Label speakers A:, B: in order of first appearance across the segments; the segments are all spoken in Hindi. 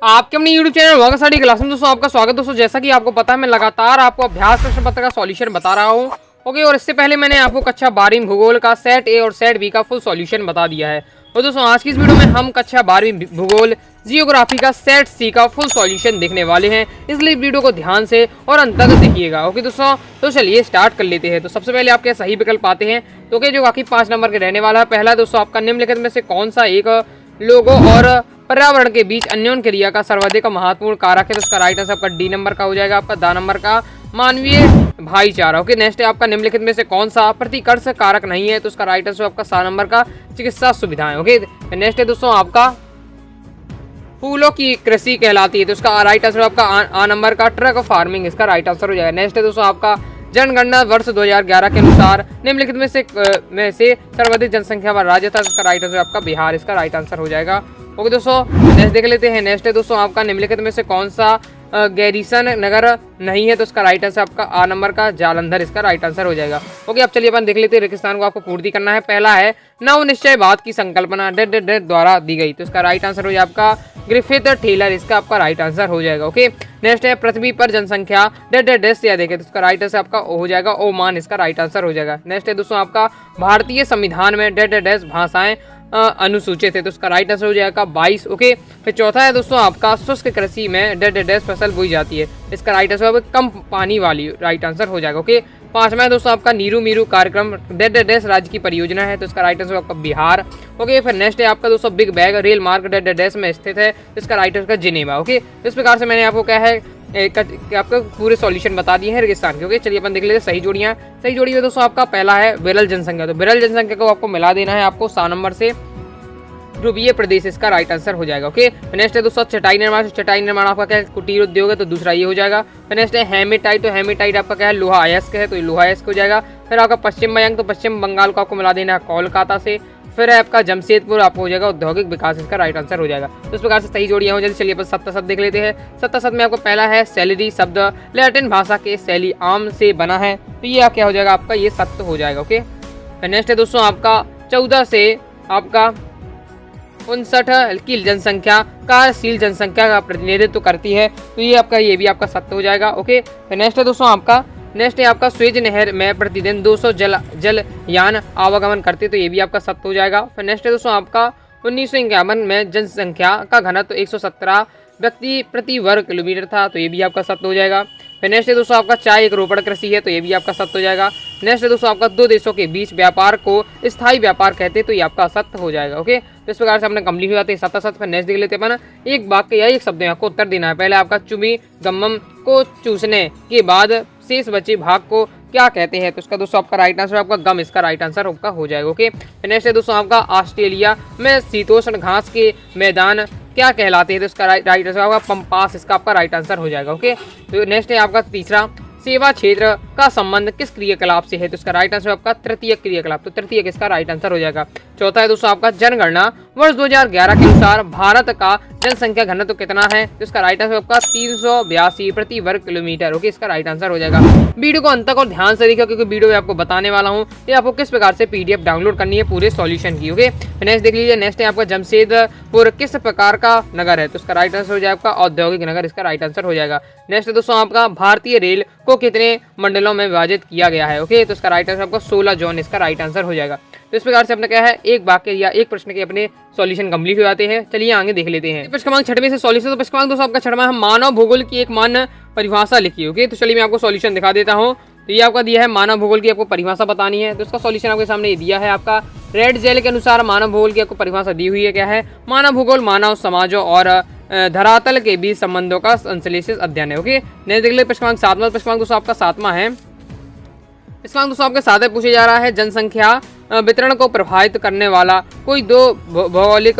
A: आपके अपने YouTube channel work study class में दोस्तों आपका स्वागत। दोस्तों जैसा कि आपको पता है मैं लगातार आपको अभ्यास प्रश्न पत्र का सॉल्यूशन बता रहा हूं। ओके, और इससे पहले मैंने आपको कक्षा 12वीं भूगोल का सेट ए और सेट बी का फुल सॉल्यूशन बता दिया है। और दोस्तों आज की इस वीडियो में हम कक्षा 12वीं भूगोल जियोग्राफी का सेट सी का फुल सॉल्यूशन देखने वाले हैं, इसलिए वीडियो को ध्यान से और अंत तक देखिएगा। ओके दोस्तों, तो चलिए स्टार्ट कर लेते हैं। तो सबसे पहले आपके सही विकल्प आते हैं, तो जो बाकी 5 नंबर के रहने वाला है। पहला दोस्तों आपका निम्नलिखित में से कौन सा एक लोगों और पर्यावरण के बीच अन्योन्य क्रिया का सर्वाधिक महत्वपूर्ण कारक है। तो उसका राइट आंसर आपका डी नंबर का हो जाएगा। आपका दा नंबर का मानवीय भाईचारा। ओके, नेक्स्ट है आपका निम्नलिखित में से कौन सा प्रतिकर्ष कारक नहीं है। तो उसका राइट आंसर आपका सा नंबर का चिकित्सा सुविधाएं। ओके, नेक्स्ट है दोस्तों आपका फूलों की कृषि कहलाती है। तो उसका राइट आंसर आपका आ नंबर का ट्रक फार्मिंग इसका राइट आंसर हो जाएगा। नेक्स्ट है दोस्तों आपका जनगणना वर्ष 2011 के अनुसार निम्नलिखित में से सर्वाधिक जनसंख्या वाला राज्य था। इसका राइट आंसर आपका बिहार इसका राइट आंसर हो जाएगा। ओके दोस्तों, नेक्स्ट देख लेते हैं। नेक्स्ट है दोस्तों आपका निम्नलिखित में से कौन सा गैरीसन नगर नहीं है। तो उसका राइट आंसर आपका आ नंबर का जालंधर इसका राइट आंसर हो जाएगा। ओके, अब चलिए अपन देख लेते हैं रेगिस्तान को आपको पूर्ति करना है। पहला है नव निश्चयवाद की संकल्पना द्वारा दी गई। तो इसका राइट आंसर हो जाएगा आपका ग्रिफिथ टेलर इसका आपका राइट आंसर हो जाएगा। ओके, नेक्स्ट है पृथ्वी पर जनसंख्या या देखें। तो इसका राइट आंसर आपका हो जाएगा ओमान इसका राइट आंसर हो जाएगा। नेक्स्ट है दोस्तों आपका भारतीय संविधान में भाषाएं अनुसूचित है। तो उसका राइट आंसर हो जाएगा 22। ओके, फिर चौथा है दोस्तों आपका शुष्क कृषि में फसल बोई जाती है। इसका राइट आंसर कम पानी वाली राइट आंसर हो जाएगा। ओके, पांचवा है दोस्तों आपका नीरू मीरू कार्यक्रम राज्य की परियोजना है। तो इसका राइट आंसर आपका बिहार। ओके, फिर नेक्स्ट है आपका दोस्तों बिग बैग रेल मार्ग में स्थित है। इसका राइट आंसर जिनेवा। ओके, इस प्रकार से मैंने आपको क्या है आपका पूरे सॉल्यूशन बता दिए हैं रेगिस्तान के। ओके, चलिए अपन देख लेते हैं सही जोड़ियां। सही जोड़ी में दोस्तों आपका पहला है विरल जनसंख्या। तो विरल जनसंख्या को आपको मिला देना है आपको सा नंबर से ध्रुवीय प्रदेश इसका राइट आंसर हो जाएगा। ओके, नेक्स्ट है दोस्तों चटाई निर्माण। चटाई निर्माण आपका क्या है कुटीर उद्योग है, तो दूसरा ये हो जाएगा। नेक्स्ट है हेमेटाइट। तो हेमेटाइट आपका क्या है लोहा अयस्क है, तो ये लोहा अयस्क हो जाएगा। फिर आपका पश्चिम बंगाल। तो पश्चिम बंगाल को आपको मिला देना है कोलकाता से। फिर है आपका जमशेदपुर आपको हो जाएगा औद्योगिक विकास इसका राइट आंसर हो जाएगा। तो इस प्रकार से सही जोड़ियां हो जाती। चलिए अपन सत्ता शब्द देख लेते हैं। सत्ता शब्द में आपको पहला है सैलरी शब्द लैटिन भाषा के सैली आम से बना है, तो ये क्या हो जाएगा आपका ये सत्य हो जाएगा। ओके, नेक्स्ट है दोस्तों आपका 14 से आपका 59 की जनसंख्या कार्यशील जनसंख्या का प्रतिनिधित्व करती है, तो ये भी आपका सत्य हो जाएगा। ओके, नेक्स्ट है दोस्तों आपका स्वेज नहर में प्रतिदिन 200 जलयान आवागमन करते, तो ये भी आपका सत्य हो जाएगा। फिर नेक्स्ट है दोस्तों आपका 1951 में जनसंख्या का घनत्व 117 व्यक्ति प्रति वर्ग किलोमीटर था, तो ये भी आपका सत्य हो जाएगा। फिर नेक्स्ट है दोस्तों आपका चाय एक रोपड़ कृषि है, तो ये भी आपका सत्य हो जाएगा। नेक्स्ट है दोस्तों आपका 2 देशों के बीच व्यापार को स्थायी व्यापार कहते हैं, तो ये आपका सत्य हो जाएगा। ओके, तो इस प्रकार से अपने कंप्लीट हो जाते हैं सत्ता सत्य। फिर नेक्स्ट देख लेते हैं अपन एक वाक्य या एक शब्द में आपको उत्तर देना है। पहले आपका चुमी गम्मम को चूसने के बाद शेष बचे भाग को क्या कहते हैं। तो इसका दोस्तों आपका राइट आंसर आपका गम इसका राइट आंसर आपका हो जाएगा। ओके, नेक्स्ट है दोस्तों आपका ऑस्ट्रेलिया में शीतोष्ण घास के मैदान क्या कहलाते हैं। तो इसका राइट आंसर आपका पंपास इसका आपका राइट आंसर हो जाएगा। ओके, तो नेक्स्ट है आपका तीसरा सेवा क्षेत्र का संबंध किस क्रियाकलाप से है। तो इसका राइट आंसर आपका तृतीय क्रियाकलाप, तो तृतीय इसका राइट आंसर हो जाएगा। चौथा है दोस्तों आपका जनगणना वर्ष 2011 के अनुसार भारत का जनसंख्या घनत्व कितना है। तो इसका राइट आंसर आपका 382 प्रति वर्ग किलोमीटर। ओके, इसका राइट आंसर हो जाएगा। वीडियो को अंत तक और ध्यान से देखिए, क्योंकि वीडियो में आपको बताने वाला हूँ कि आपको किस प्रकार से PDF डाउनलोड करनी है पूरे सॉल्यूशन की। ओके, नेक्स्ट देख लीजिए। नेक्स्ट है आपका जमशेदपुर किस प्रकार का नगर है। तो इसका राइट आंसर हो जाएगा आपका औद्योगिक नगर इसका राइट आंसर हो जाएगा। नेक्स्ट है दोस्तों आपका भारतीय रेल को कितने मंडलों में विभाजित किया गया है। ओके, तो इसका राइट आंसर आपका 16 जोन इसका राइट आंसर हो जाएगा। तो इस प्रकार से अपना क्या है एक वाक्य या एक प्रश्न के अपने सॉल्यूशन कंप्लीट हो जाते हैं। चलिए आगे देख लेते हैं प्रश्न क्रमांक 6 से सॉल्यूशन। तो प्रश्न क्रमांक दोस्तों आपका 6वां है मानव भूगोल की एक मान्य परिभाषा लिखिए। ओके, तो चलिए मैं आपको सॉल्यूशन दिखा देता हूँ। तो ये आपका दिया है मानव भूगोल की आपको परिभाषा बतानी है। तो इसका सॉल्यूशन आपके सामने दिया है आपका रेड जेल के अनुसार मानव भूगोल की आपको परिभाषा दी हुई है। क्या है मानव भूगोल मानव समाजों और धरातल के बीच संबंधों का संश्लेषित अध्ययन है। ओके, नेक्स्ट देख ले प्रश्न क्रमांक 7वां। प्रश्न क्रमांक दोस्तों आपका 7वां है। प्रश्न क्रमांक दोस्तों आपके 7 पूछे जा रहा है जनसंख्या वितरण को प्रभावित करने वाला कोई 2 भौगोलिक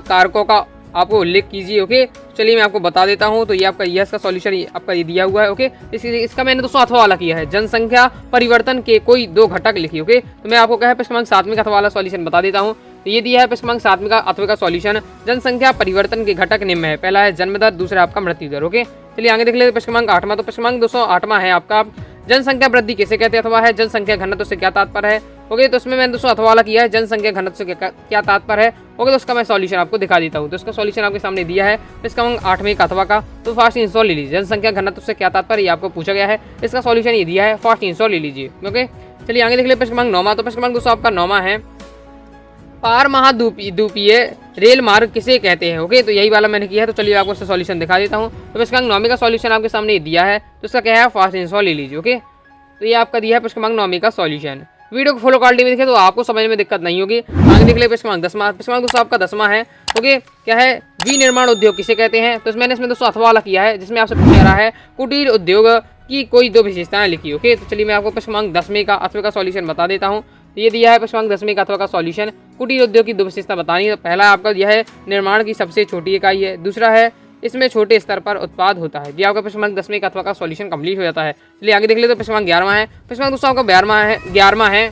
A: कारकों का आपको उल्लेख कीजिए। ओके, चलिए मैं आपको बता देता हूँ। तो ये आपका यस का सॉल्यूशन आपका ये दिया हुआ है। ओके, इसका मैंने दोस्तों अथवा वाला किया है जनसंख्या परिवर्तन के कोई 2 घटक लिखिए। ओके, तो मैं आपको क्या है प्रश्न क्रमांक 7 का अथवा वाला सॉल्यूशन बता देता हूँ। तो ये दिया है प्रश्न क्रमांक 7 का अथवा का सॉल्यूशन जनसंख्या परिवर्तन के घटक निम्न है। पहला है जन्म दर, दूसरा आपका मृत्यु दर। ओके, चलिए आगे देख लेते हैं प्रश्न क्रमांक 8वां। तो प्रश्न क्रमांक दोस्तों 8वां है आपका जनसंख्या वृद्धि किसे कहते हैं अथवा है जनसंख्या घनत्व से क्या तात्पर्य है। ओके। तो उसमें मैंने दोस्तों अथवा वाला किया है, जनसंख्या घनत्व से क्या तात्पर्य है। ओके, तो उसका मैं सॉल्यूशन आपको दिखा देता हूँ। तो इसका सॉल्यूशन आपके सामने दिया है, इसका 8वें का अथवा का। तो फास्ट इंस्टॉल ले लीजिए। जनसंख्या घनत्व से क्या तात्पर्य ये आपको पूछा गया है, इसका सॉल्यूशन ये दिया है, फास्ट इंस्टॉल ले लीजिए। ओके, चलिए आगे देख ले प्रश्न क्रमांक 9। तो प्रश्न क्रमांक दोस्तों आपका 9 है, पार महाद्वीपीय रेल मार्ग किसे कहते हैं। ओके, तो यही वाला मैंने किया है। तो चलिए आपको इसका सॉल्यूशन दिखा देता हूँ। तो प्रश्न क्रमांक 9 का सॉल्यूशन आपके सामने दिया है, तो इसका क्या है, फास्ट इंस्टॉल ले लीजिए। ओके, तो ये आपका दिया है प्रश्न क्रमांक 9 का सॉल्यूशन। वीडियो को फुल क्वालिटी में देखें तो आपको समझ में दिक्कत नहीं होगी। आगे देख ले प्रश्न क्रमांक 10। प्रश्न क्रमांक दोस्तों आपका 10 है। ओके, क्या है, विनिर्माण उद्योग किसे कहते हैं। तो मैंने इसमें दोस्तों अथवा वाला किया है, जिसमें आपसे पूछा रहा है कुटीर उद्योग की कोई 2 विशेषताएं लिखी। ओके, तो चलिए मैं आपको प्रश्न क्रमांक 10 का अथवा का सॉल्यूशन बता देता हूँ। तो ये दिया है प्रश्न क्रमांक 10 का अथवा का सॉल्यूशन, कुटीर उद्योग की 2 विशेषता बतानी है। पहला आपका यह है, निर्माण की सबसे छोटी इकाई है। दूसरा है, इसमें छोटे स्तर पर उत्पाद होता है। ये आपका प्रश्न क्रमांक 10 का अथवा का सॉल्यूशन कंप्लीट हो जाता है। चलिए आगे देख ले। तो प्रश्न क्रमांक 11 है। प्रश्न क्रमांक दोस्तों आपका 11वां है।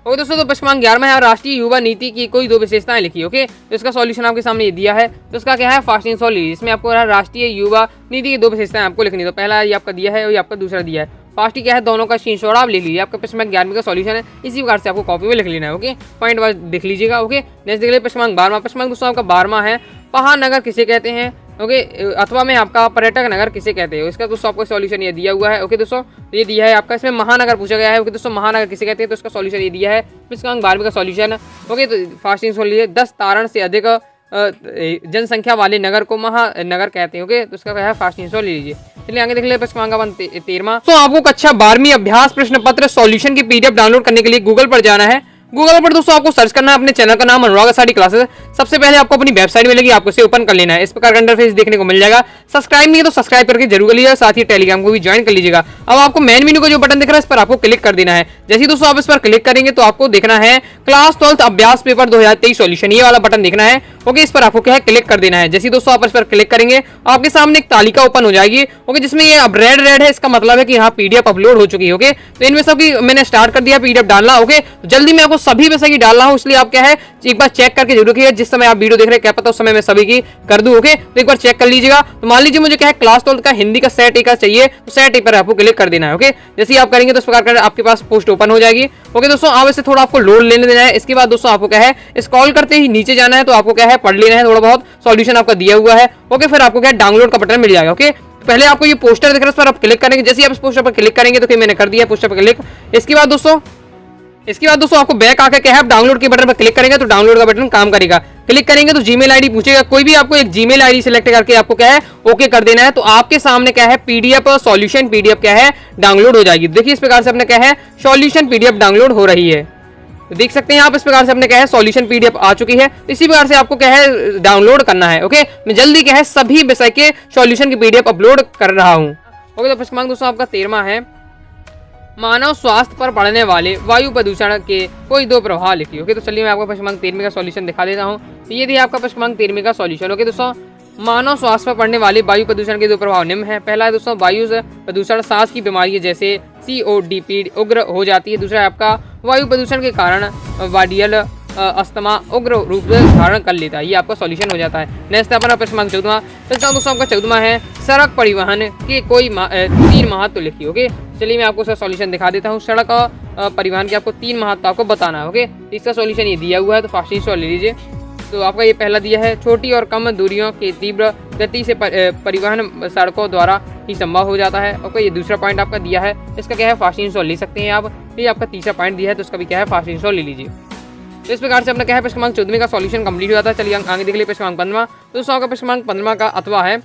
A: ओके दोस्तों, तो प्रश्न क्रमांक 11 है, और राष्ट्रीय युवा नीति की कोई 2 विशेषताएं लिखी। ओके, तो इसका सॉल्यूशन आपके सामने ये दिया है। तो इसका क्या है, फास्ट इंस्टॉल लीजिए। इसमें आपको राष्ट्रीय युवा नीति की 2 विशेषताएं आपको लिखनी। तो पहला ये आपका दिया है और ये आपका दूसरा दिया है। फास्ट क्या है, दोनों का स्क्रीनशॉट आप लिख लीजिए। आपका प्रश्न क्रमांक 11 का सॉल्यूशन है, इसी प्रकार से आपको कॉपी में लिख लेना है। ओके, पॉइंट वाइज देख लीजिएगा। ओके, नेक्स्ट देख लीजिए प्रश्न क्रमांक 12। प्रश्न क्रमांक दोस्तों आपका 12 है, महानगर किसे कहते हैं। ओके, अथवा में आपका पर्यटक नगर किसे कहते हैं। इसका दोस्तों आपको सॉल्यूशन ये दिया हुआ है। ओके दोस्तों, तो ये दिया है आपका, इसमें महानगर पूछा गया है। ओके दोस्तों, महानगर किसे कहते हैं, तो इसका सॉल्यूशन ये दिया है, प्रश्न क्रमांक 12 का सॉल्यूशन। ओके, तो फास्ट इंस्टॉल लीजिए। 10 तारण से अधिक जनसंख्या वाले नगर को महानगर कहते हैं। ओके, तो इसका क्या है, फास्ट इंस्टॉल लीजिए। चलिए आगे देख ले प्रश्न क्रमांक 13। तो आपको कक्षा 12वीं अभ्यास प्रश्न पत्र सॉल्यूशन की पीडीएफ डाउनलोड करने के लिए गूगल पर जाना है। गूगल पर दोस्तों आपको सर्च करना है अपने चैनल का नाम अनुराग आसाडी क्लासेस। सबसे पहले आपको अपनी वेबसाइट मिलेगी, आपको इसे ओपन कर लेना है। इस प्रकार का इंटरफेस देखने को मिल जाएगा। सब्सक्राइब नहीं है तो सब्सक्राइब करके जरूर कर लीजिएगा, साथ ही टेलीग्राम को भी ज्वाइन कर लीजिएगा। अब आपको मेन मेन्यू का जो बटन दिख रहा है, इस पर आपको क्लिक कर देना है। जैसे ही दोस्तों आप इस पर क्लिक करेंगे तो आपको देखना है क्लास 12th अभ्यास पेपर 2023 सॉल्यूशन, ये वाला बटन देखना है। ओके, इस पर आपको क्या है, क्लिक कर देना है। जैसे दोस्तों आप इस पर क्लिक करेंगे आपके सामने एक तालिका ओपन हो जाएगी। ओके, जिसमें ये अब रेड है, इसका मतलब है कि यहाँ पीडीएफ अपलोड हो चुकी है। ओके, तो इनमें सब की मैंने स्टार्ट कर दिया पीडीएफ डालना। ओके, जल्दी मैं आपको सभी में से डालना हूँ, इसलिए आप क्या है एक बार चेक करके जरूर रखिएगा। जिस समय आप वीडियो देख रहे हैं, क्या पता उस समय मैं सभी की कर दूं। ओके, तो एक बार चेक कर लीजिएगा। तो मान लीजिए मुझे क्या है, क्लास 12 का हिंदी का सेट ए का चाहिए, तो सेट ए पर आपको क्लिक कर देना है। ओके, जैसे ही आप करेंगे तो इस प्रकार आपके पास पोस्ट ओपन हो जाएगी। ओके दोस्तों, आप इसे थोड़ा आपको लोड लेने देना है। इसके बाद दोस्तों आपको क्या है, स्क्रॉल करते ही नीचे जाना है। तो आपको क्या है, पढ़ लेना है थोड़ा बहुत, सॉल्यूशन आपका दिया हुआ है। ओके, फिर आपको क्या है, डाउनलोड का बटन मिल जाएगा। ओके, पहले आपको ये पोस्टर दिख रहा है, इस पर आप क्लिक करेंगे। जैसे ही आप इस पोस्टर पर क्लिक करेंगे तो मैंने कर दिया पोस्टर पर क्लिक। इसके बाद दोस्तों आपको बैक आकर क्या है, डाउनलोड के बटन पर क्लिक करेंगे तो डाउनलोड का बटन काम करेगा। क्लिक करेंगे तो जीमेल आईडी पूछेगा, कोई भी आपको एक जीमेल आईडी सिलेक्ट करके आपको क्या है, ओके कर देना है। तो आपके सामने क्या है, पीडीएफ सॉल्यूशन पीडीएफ क्या है, डाउनलोड हो जाएगी। देखिए इस प्रकार से अपने क्या है, सॉल्यूशन पीडीएफ डाउनलोड हो रही है। तो देख सकते हैं आप, इस प्रकार से अपने क्या है, सॉल्यूशन पीडीएफ आ चुकी है। इसी प्रकार से आपको क्या है, डाउनलोड करना है। ओके, मैं जल्दी क्या है, सभी विषय के सॉल्यूशन की पीडीएफ अपलोड कर रहा हूँ। ओके, तो प्रश्न क्रमांक दोस्तों आपका 13 है, मानव स्वास्थ्य पर पड़ने वाले वायु प्रदूषण के कोई 2 प्रभाव लिखिए। ओके, तो चलिए मैं आपको प्रश्न क्रमांक 13 का सॉल्यूशन दिखा देता हूँ। तो ये आपका प्रश्न क्रमांक 13 का सॉल्यूशन। ओके दोस्तों, मानव स्वास्थ्य पर पड़ने वाले वायु प्रदूषण के 2 प्रभाव निम्न है। पहला है दोस्तों, वायु प्रदूषण सांस की बीमारी जैसे COPD उग्र हो जाती है। दूसरा है आपका, वायु प्रदूषण के कारण वाडियल अस्थमा उग्र रूप से धारण कर लेता है। ये आपका सॉल्यूशन हो जाता है। नेक्स्ट अपना प्रश्न क्रमांक 14। प्रश्न दोस्तों आपका 14 है, सड़क परिवहन के कोई 3 महत्व लिखिए। ओके, चलिए मैं आपको उसका सॉल्यूशन दिखा देता हूँ। सड़क परिवहन के आपको 3 महत्व आपको बताना है। ओके, इसका सॉल्यूशन ये दिया हुआ है, तो फास्ट इंस्टॉल ले लीजिए। तो आपका ये पहला दिया है, छोटी और कम दूरियों के तीव्र गति से परिवहन सड़कों द्वारा ही संभव हो जाता है। ओके, ये दूसरा पॉइंट आपका दिया है, इसका क्या है, फास्ट इंस्टॉल ले सकते हैं आप। ये आपका तीसरा पॉइंट दिया है, तो इसका भी क्या है, फास्ट इंस्टॉल ले लीजिए। तो इस प्रकार से अपना क्या है, प्रश्न क्रमांक 14 का सॉल्यूशन कंप्लीट हो जाता है। चलिए आगे देख लीजिए प्रश्न क्रमांक 15। तो दोस्तों आपका प्रश्न क्रमांक 15 का अथवा है,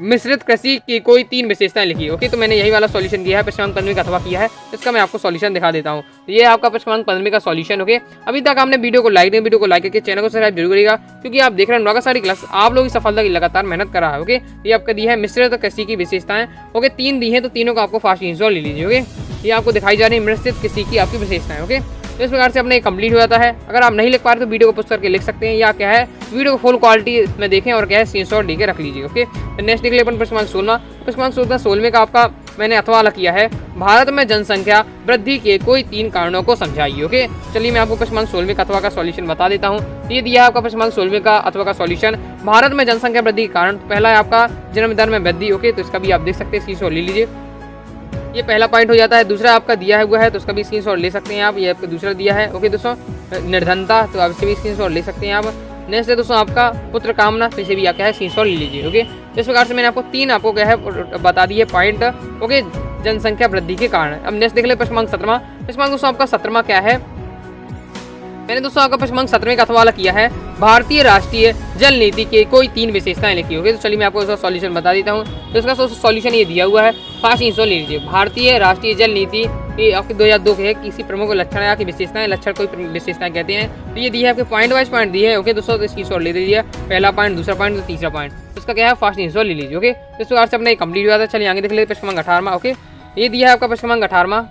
A: मिश्रित कृषि की कोई 3 विशेषताएं लिखी। ओके, तो मैंने यही वाला सॉल्यूशन किया है, प्रश्न क्रमांक 15 का अथवा किया है। इसका मैं आपको सॉल्यूशन दिखा देता हूँ। तो ये आपका प्रश्न क्रमांक 15 का सॉल्यूशन। ओके, अभी तक आपने वीडियो को लाइक करके चैनल को सब्सक्राइब जरूर करिएगा, क्योंकि आप देख रहे हैं अनुराग आसाडी क्लास आप लोग की सफलता की लगातार मेहनत कर रहा है। ओके, ये आपका दी है मिश्रित कृषि की विशेषताएं। ओके, 3 दी है, तो तीनों को आपको फास्ट इंस्टॉल ले लीजिए। ओके, ये आपको दिखाई जा रही है मिश्रित कृषि की आपकी विशेषताएं। ओके, तो इस प्रकार से अपने कंप्लीट हो जाता है। अगर आप नहीं लिख पा रहे तो वीडियो को पॉज करके लिख सकते हैं, या क्या है, वीडियो को फुल क्वालिटी में देखें और क्या है, स्क्रीनशॉट लेके रख लीजिए। ओके, तो नेक्स्ट देख लें अपन प्रश्न क्रमांक 16। प्रश्न क्रमांक 16 का आपका मैंने अथवा वाला किया है, भारत में जनसंख्या वृद्धि के कोई 3 कारणों को समझाइए। ओके, चलिए मैं आपको प्रश्न क्रमांक 16 का अथवा का सॉल्यूशन बता देता हूँ। ये दिया है आपका प्रश्न क्रमांक 16 का अथवा का सॉल्यूशन, भारत में जनसंख्या वृद्धि के कारण। पहला है आपका, जन्म दर में वृद्धि। ओके, तो इसका भी आप देख सकते हैं, स्क्रीनशॉट ले लीजिए। ये पहला पॉइंट हो जाता है। दूसरा आपका दिया हुआ है तो उसका भी स्क्रीनशॉट ले सकते हैं आप, ये आपका दूसरा दिया है। ओके दोस्तों, निर्धनता, तो आप इससे भी स्क्रीनशॉट ले सकते हैं आप। नेक्स्ट है दोस्तों आपका पुत्र कामना, तो इसे भी क्या है स्क्रीनशॉट ले लीजिए। ओके, इस प्रकार से मैंने आपको 3 आपको क्या है बता दिए पॉइंट। ओके, जनसंख्या वृद्धि के कारण। अब नेक्स्ट देख ले प्रश्न 17वां। प्रश्न दोस्तों आपका 17वां क्या है, मैंने दोस्तों आपका प्रश्न 17वें का सवाल किया है, भारतीय राष्ट्रीय जल नीति के कोई 3 विशेषताएं लिखी होगी। तो चलिए मैं आपको इसका सॉल्यूशन बता देता हूँ। तो इसका सॉल्यूशन ये दिया हुआ है, फास्ट इंस्टॉल ले लीजिए। भारतीय राष्ट्रीय जल नीति ये आपके 2002 के है, किसी प्रमुख लक्षण या की विशेषताएं, लक्षण कोई विशेषताएं कहते हैं। तो ये दिया है आपके पॉइंट वाइज पॉइंट दिए है। ओके दोस्तों, तो इसकी ले दीजिए, पहला पॉइंट, दूसरा पॉइंट, तीसरा पॉइंट। तो इसका क्या है फास्ट इंस्टॉल ले लीजिए। ओके, इस प्रकार से अपना ये कंप्लीट हुआ था। चलिए आगे देख लेते प्रश्न 18वां। ओके, ये दिया है आपका प्रश्न 18वां।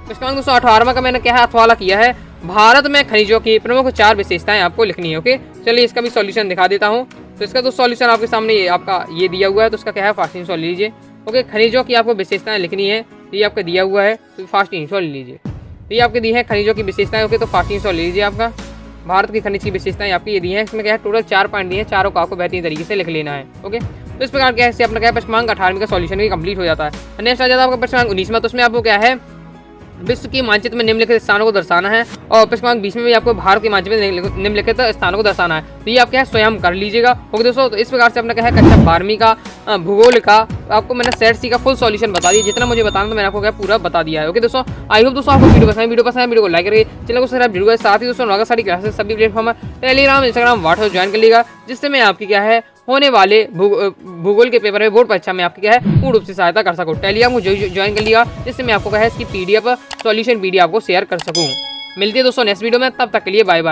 A: प्रश्न दोस्तों 18वां का मैंने क्या है हवाला किया है, भारत में खनिजों की प्रमुख 4 विशेषताएं आपको लिखनी है। ओके, चलिए इसका भी सॉल्यूशन दिखा देता हूँ। तो इसका तो सॉल्यूशन आपके सामने आपका ये दिया हुआ है, तो इसका क्या है फास्ट इंस्टॉल लीजिए। ओके, खनिजों की आपको विशेषताएं लिखनी है, ये आपका दिया हुआ है, तो फास्ट इंस्टॉल लीजिए। तो ये आपके दी है खनिजों की विशेषताएं। ओके, तो फास्ट इंस्टॉल लीजिए। आपका भारत की खनिज की विशेषताएं आपकी ये दी है, इसमें क्या है टोटल 4 पॉइंट दिए हैं, चारों को आपको बेहतरीन तरीके से लिख लेना है। ओके, तो इस प्रकार क्या है अपना क्या है प्रश्न 18वें का सॉल्यूशन भी कंप्लीट हो जाता है। नेक्स्ट आ जाता है आपका प्रश्न 19वां। तो उसमें आपको क्या है विश्व के मानचित्र में निम्नलिखित स्थानों को दर्शाना है, और प्रश्न 20 में भी आपको भारत के मानचित्र में निम्नलिखित स्थानों को दर्शाना है। तो ये आप क्या है स्वयं कर लीजिएगा। ओके दोस्तों, तो इस प्रकार से अपना क्या है कक्षा 12वीं का भूगोल का आपको मैंने सेट सी का फुल सॉल्यूशन बता दिया। जितना मुझे बताना था मैंने आपको क्या पूरा बता दिया है। ओके दोस्तों, आई होप दोस्तों आपको वीडियो पसंद है, वीडियो को लाइक करिए, चैनल को सब्सक्राइब जरूर करें। साथ ही दोस्तों नागा साड़ी क्लासेस सभी प्लेटफॉर्म है, टेलीग्राम, इंस्टाग्राम, व्हाट्सएप ज्वाइन कर लीजिएगा, जिससे मैं आपकी क्या है होने वाले भूगोल के पेपर में बोर्ड परीक्षा में आपकी क्या है पूर्ण रूप से सहायता कर सकूँ। टेलीग्राम को ज्वाइन कर लिया, जिससे मैं आपको क्या है इसकी PDF सॉल्यूशन वीडियो आपको शेयर कर सकूँ। मिलती है दोस्तों नेक्स्ट वीडियो में, तब तक के लिए बाय बाय।